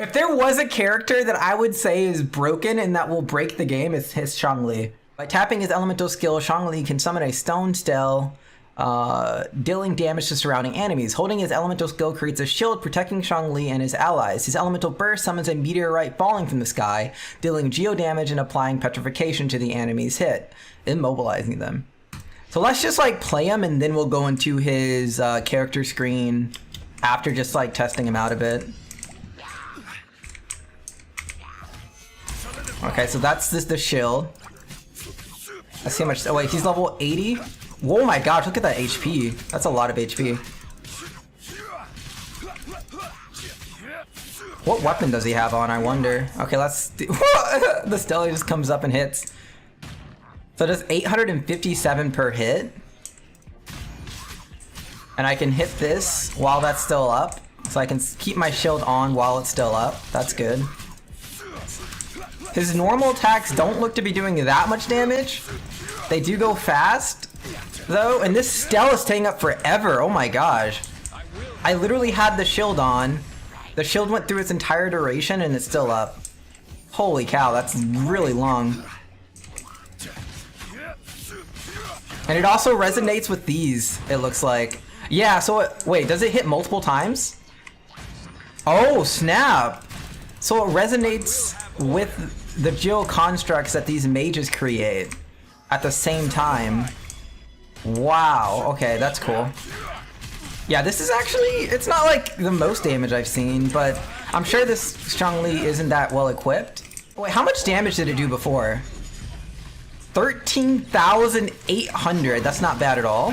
If there was a character that I would say is broken and that will break the game, it's his Zhongli. By tapping his elemental skill, Zhongli can summon a stone stele, dealing damage to surrounding enemies. Holding his elemental skill creates a shield protecting Zhongli and his allies. His elemental burst summons a meteorite falling from the sky, dealing geo damage and applying petrification to the enemy's hit, immobilizing them. So let's just like play him and then we'll go into his character screen after just like testing him out a bit. Okay, so that's the shield. Let's see how much. Oh wait, he's level 80. Oh my gosh, look at that HP. That's a lot of HP. What weapon does he have on, I wonder? Okay, let's do the Stella just comes up and hits. So it does 857 per hit. And I can hit this while that's still up. So I can keep my shield on while it's still up. That's good. His normal attacks don't look to be doing that much damage. They do go fast, though, and this Stell is staying up forever. Oh my gosh. I literally had the shield on. The shield went through its entire duration and it's still up. Holy cow, that's really long. And it also resonates with these, it looks like. Yeah, so wait, does it hit multiple times? Oh, snap. So it resonates with the geo constructs that these mages create at the same time. Wow, okay, that's cool. Yeah, this is actually, it's not like the most damage I've seen, but I'm sure this Zhongli isn't that well equipped. Wait, how much damage did it do before? 13,800, that's not bad at all.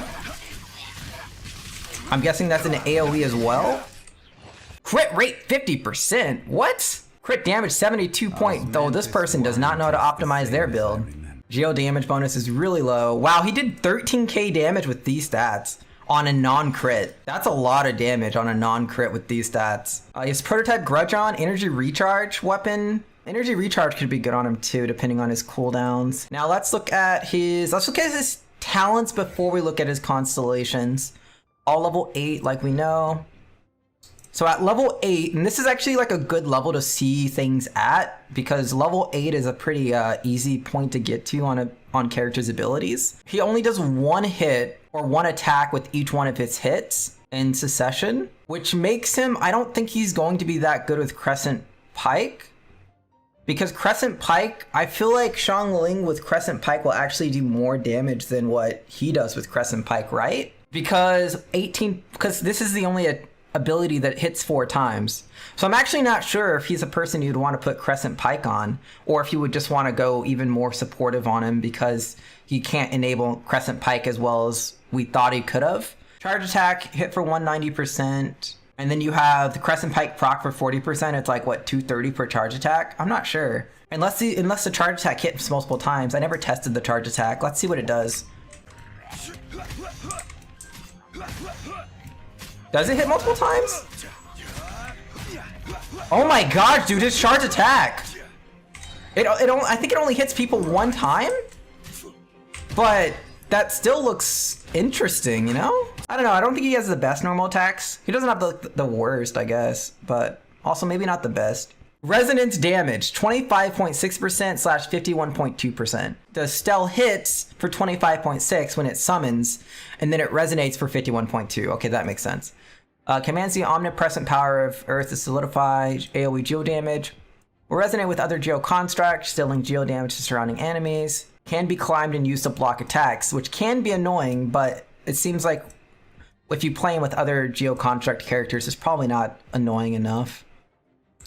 I'm guessing that's an AoE as well. Crit rate 50%, what? Crit damage 72 point, though this person does not know how to optimize their build. Geo damage bonus is really low. Wow, he did 13k damage with these stats on a non-crit. That's a lot of damage on a non-crit with these stats. His prototype grudge on, energy recharge weapon. Energy recharge could be good on him too, depending on his cooldowns. Now let's look at his talents before we look at his constellations. All level 8, like we know. So at level 8, and this is actually like a good level to see things at, because level 8 is a pretty easy point to get to on character's abilities. He only does one hit or one attack with each one of his hits in succession, which makes him, I don't think he's going to be that good with Crescent Pike. Because Crescent Pike, I feel like Xiangling with Crescent Pike will actually do more damage than what he does with Crescent Pike, right? Because this is the only ability that hits 4 times. So I'm actually not sure if he's a person you'd want to put Crescent Pike on, or if you would just want to go even more supportive on him because he can't enable Crescent Pike as well as we thought he could have. Charge attack, hit for 190%. And then you have the Crescent Pike proc for 40%. It's like, what, 230 per charge attack? I'm not sure. Unless the charge attack hits multiple times. I never tested the charge attack. Let's see what it does. Does it hit multiple times? Oh my gosh, dude, his charge attack. I think it only hits people one time? But that still looks interesting, you know? I don't know, I don't think he has the best normal attacks. He doesn't have the worst, I guess, but also maybe not the best. Resonance damage, 25.6% / 51.2%. The Stell hits for 25.6 when it summons, and then it resonates for 51.2. Okay, that makes sense. Commands the omnipresent power of Earth to solidify AoE geo damage. Will resonate with other geo constructs, dealing geo damage to surrounding enemies. Can be climbed and used to block attacks, which can be annoying, but it seems like if you play him with other geo construct characters, it's probably not annoying enough.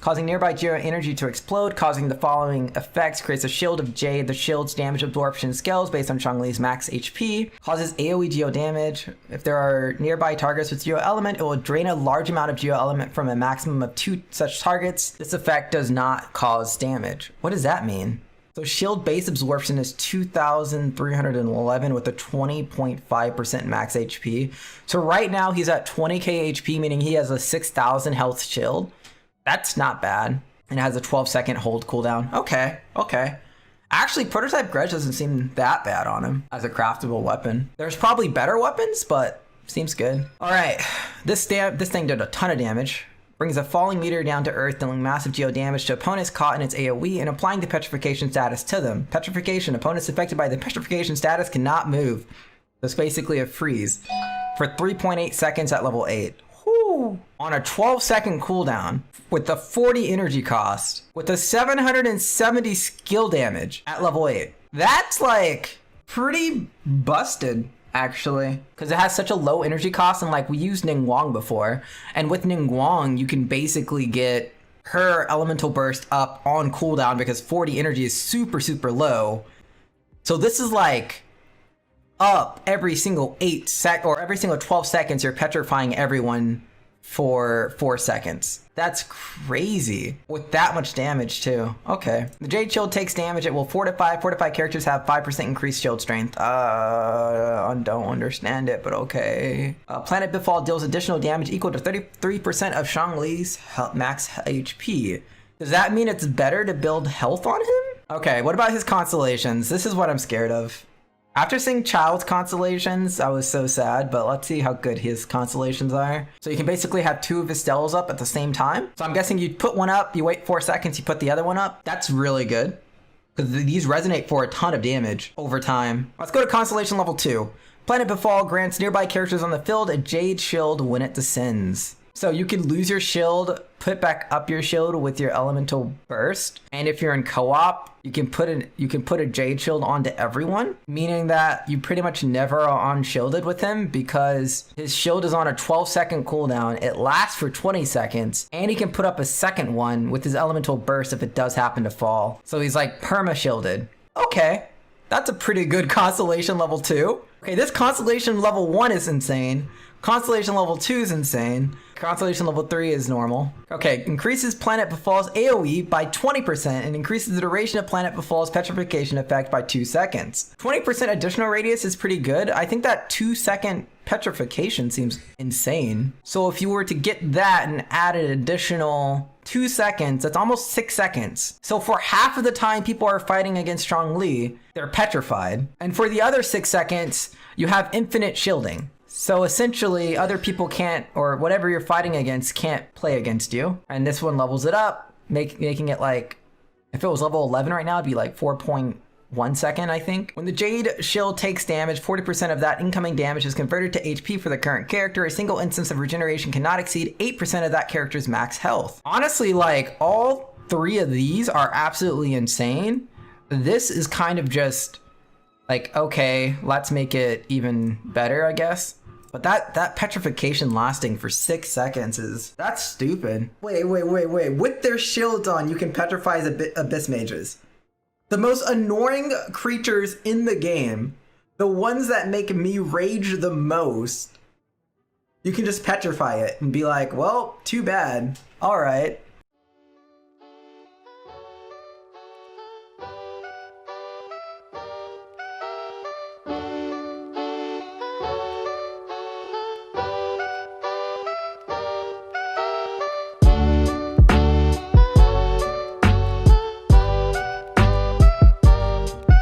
Causing nearby geo energy to explode, causing the following effects. Creates a shield of jade. The shield's damage absorption scales based on Zhongli's max HP. Causes AoE geo damage. If there are nearby targets with geo element, it will drain a large amount of geo element from a maximum of 2 such targets. This effect does not cause damage. What does that mean? So shield base absorption is 2,311 with a 20.5% max HP. So right now he's at 20k HP, meaning he has a 6,000 health shield. That's not bad. And it has a 12-second hold cooldown. Okay, okay. Actually, Prototype Grudge doesn't seem that bad on him as a craftable weapon. There's probably better weapons, but seems good. All right, this thing did a ton of damage. Brings a falling meteor down to Earth, dealing massive geo damage to opponents caught in its AoE and applying the petrification status to them. Petrification. Opponents affected by the petrification status cannot move. That's basically a freeze. For 3.8 seconds at level 8. Whew. On a 12-second cooldown, with the 40 energy cost, with the 770 skill damage at level 8. That's like pretty busted, actually, because it has such a low energy cost, and like we used Ningguang before, and with Ningguang you can basically get her elemental burst up on cooldown because 40 energy is super low. So this is like up every single every single 12 seconds you're petrifying everyone for 4 seconds. That's crazy. With that much damage too. Okay. The Jade Shield takes damage. It will fortify. Fortified characters have 5% increased shield strength. I don't understand it, but okay. Planet Befall deals additional damage equal to 33% of Zhongli's max HP. Does that mean it's better to build health on him? Okay, what about his constellations? This is what I'm scared of. After seeing Child's constellations, I was so sad, but let's see how good his constellations are. So you can basically have 2 of his stellas up at the same time. So I'm guessing you put one up, you wait 4 seconds, you put the other one up. That's really good, because these resonate for a ton of damage over time. Let's go to constellation level 2. Planet Befall grants nearby characters on the field a Jade Shield when it descends. So you can lose your shield, put back up your shield with your elemental burst, and if you're in co-op, you can put a Jade Shield onto everyone, meaning that you pretty much never are unshielded with him because his shield is on a 12-second cooldown. It lasts for 20 seconds, and he can put up a second one with his elemental burst if it does happen to fall. So he's like perma-shielded. Okay, that's a pretty good constellation level 2. Okay, this constellation level 1 is insane. Constellation level 2 is insane. Constellation level 3 is normal. Okay, increases Planet Befall's AoE by 20% and increases the duration of Planet Befall's petrification effect by 2 seconds. 20% additional radius is pretty good. I think that 2-second petrification seems insane. So if you were to get that and add an additional 2 seconds, that's almost 6 seconds. So for half of the time people are fighting against Zhongli, they're petrified. And for the other 6 seconds, you have infinite shielding. So essentially, other people can't, or whatever you're fighting against, can't play against you. And this one levels it up, making it like, if it was level 11 right now, it'd be like 4.1 second, I think. When the Jade Shield takes damage, 40% of that incoming damage is converted to HP for the current character. A single instance of regeneration cannot exceed 8% of that character's max health. Honestly, like, all 3 of these are absolutely insane. This is kind of just like, okay, let's make it even better, I guess. But that petrification lasting for 6 seconds that's stupid. Wait. With their shields on, you can petrify Abyss Mages. The most annoying creatures in the game, the ones that make me rage the most, you can just petrify it and be like, well, too bad. All right.